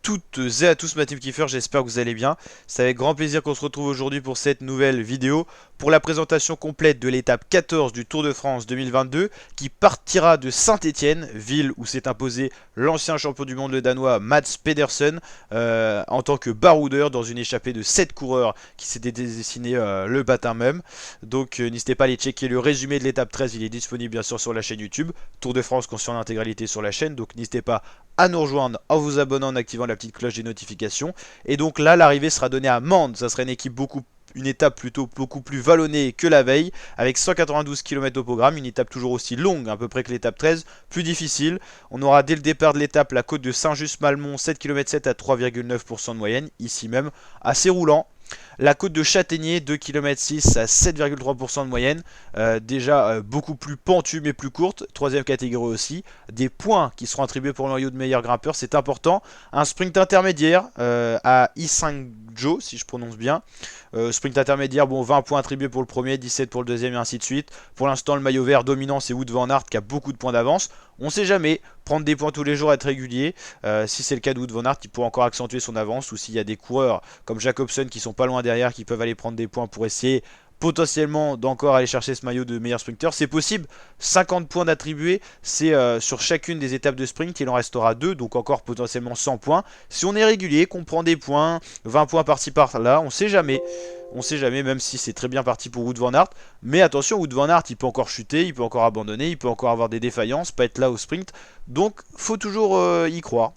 toutes et à tous ma team kiffer, j'espère que vous allez bien. C'est avec grand plaisir qu'on se retrouve aujourd'hui pour cette nouvelle vidéo, pour la présentation complète de l'étape 14 du Tour de France 2022, qui partira de Saint-Étienne, ville où s'est imposé l'ancien champion du monde le danois Mats Pedersen, en tant que baroudeur dans une échappée de 7 coureurs qui s'était dessiné le matin même. Donc n'hésitez pas à aller checker le résumé de l'étape 13, il est disponible bien sûr sur la chaîne YouTube, Tour de France qu'on suit en intégralité sur la chaîne, donc n'hésitez pas à nous rejoindre en vous abonnant, en activant la petite cloche des notifications. Et donc là, l'arrivée sera donnée à Mende. Ça sera une étape plutôt beaucoup plus vallonnée que la veille, avec 192 km au programme, une étape toujours aussi longue à peu près que l'étape 13, plus difficile. On aura dès le départ de l'étape la côte de Saint-Just-Malmont, 7 km 7 à 3,9% de moyenne, ici même, assez roulant. La côte de Châtaignier, 2 km 6 à 7,3% de moyenne, déjà beaucoup plus pentue mais plus courte, troisième catégorie aussi. Des points qui seront attribués pour le noyau de meilleur grimpeur, c'est important. Un sprint intermédiaire à I5Jo, si je prononce bien. Sprint intermédiaire, bon, 20 points attribués pour le premier, 17 pour le deuxième et ainsi de suite. Pour l'instant, le maillot vert dominant, c'est Wout van Aert qui a beaucoup de points d'avance. On sait jamais, prendre des points tous les jours, être régulier. Si c'est le cas de Wout van Aert, il pourrait encore accentuer son avance. Ou s'il y a des coureurs comme Jacobsen qui sont pas loin derrière, qui peuvent aller prendre des points pour essayer potentiellement d'encore aller chercher ce maillot de meilleur sprinter. C'est possible, 50 points d'attribués, c'est sur chacune des étapes de sprint, il en restera 2, donc encore potentiellement 100 points. Si on est régulier, qu'on prend des points, 20 points par-ci par-là, on sait jamais. On sait jamais, même si c'est très bien parti pour Wout van Aert. Mais attention, Wout van Aert, il peut encore chuter, il peut encore abandonner, il peut encore avoir des défaillances, pas être là au sprint. Donc, faut toujours y croire.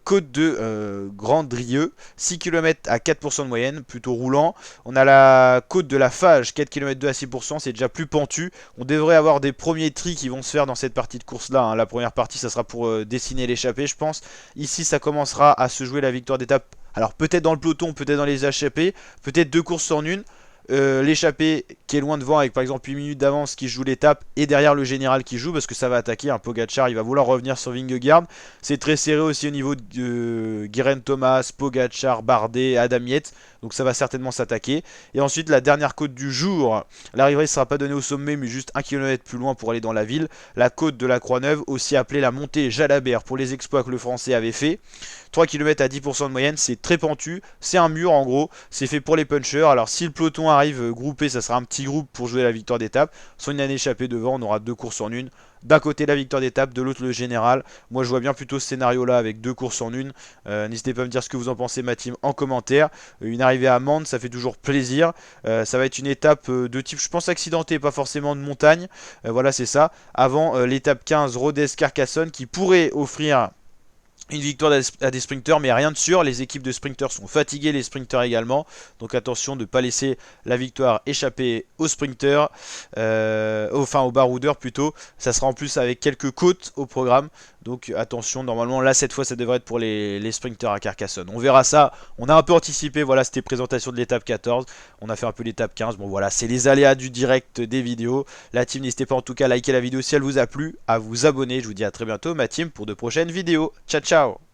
Côte de Grand-Drieux, 6 km à 4% de moyenne, plutôt roulant. On a la côte de la Fage, 4 km 2 à 6%, c'est déjà plus pentu. On devrait avoir des premiers tris qui vont se faire dans cette partie de course-là, hein. La première partie, ça sera pour dessiner l'échappée, je pense. Ici, ça commencera à se jouer la victoire d'étape. Alors peut-être dans le peloton, peut-être dans les échappées, peut-être deux courses en une. L'échappée qui est loin devant avec par exemple 8 minutes d'avance qui joue l'étape et derrière le général qui joue parce que ça va attaquer un Pogacar, il va vouloir revenir sur Vingegaard. C'est très serré aussi au niveau de Geraint Thomas, Pogacar, Bardet, Adam Yates, donc ça va certainement s'attaquer. Et ensuite la dernière côte du jour, l'arrivée ne sera pas donnée au sommet mais juste 1 km plus loin pour aller dans la ville, la côte de la Croix-Neuve, aussi appelée la montée Jalabert pour les exploits que le français avait fait. 3 km à 10% de moyenne, c'est très pentu, c'est un mur en gros, c'est fait pour les punchers. Alors si le peloton arrive groupé, ça sera un petit groupe pour jouer la victoire d'étape. Soit une année échappée devant, on aura deux courses en une. D'un côté la victoire d'étape, de l'autre le général. Moi je vois bien plutôt ce scénario là avec deux courses en une. N'hésitez pas à me dire ce que vous en pensez ma team en commentaire. Une arrivée à Mende, ça fait toujours plaisir. Ça va être une étape de type je pense accidenté, pas forcément de montagne. Voilà c'est ça. Avant l'étape 15 Rodez-Carcassonne qui pourrait offrir une victoire à des sprinters, mais rien de sûr. Les équipes de sprinters sont fatiguées, les sprinters également. Donc attention de ne pas laisser la victoire échapper aux sprinters, enfin aux baroudeurs plutôt. Ça sera en plus avec quelques côtes au programme. Donc attention, normalement là cette fois ça devrait être pour les sprinters à Carcassonne. On verra ça, on a un peu anticipé, voilà c'était présentation de l'étape 14. On a fait un peu l'étape 15, bon voilà c'est les aléas du direct des vidéos. La team n'hésitez pas en tout cas à liker la vidéo si elle vous a plu, à vous abonner. Je vous dis à très bientôt ma team pour de prochaines vidéos. Ciao ciao.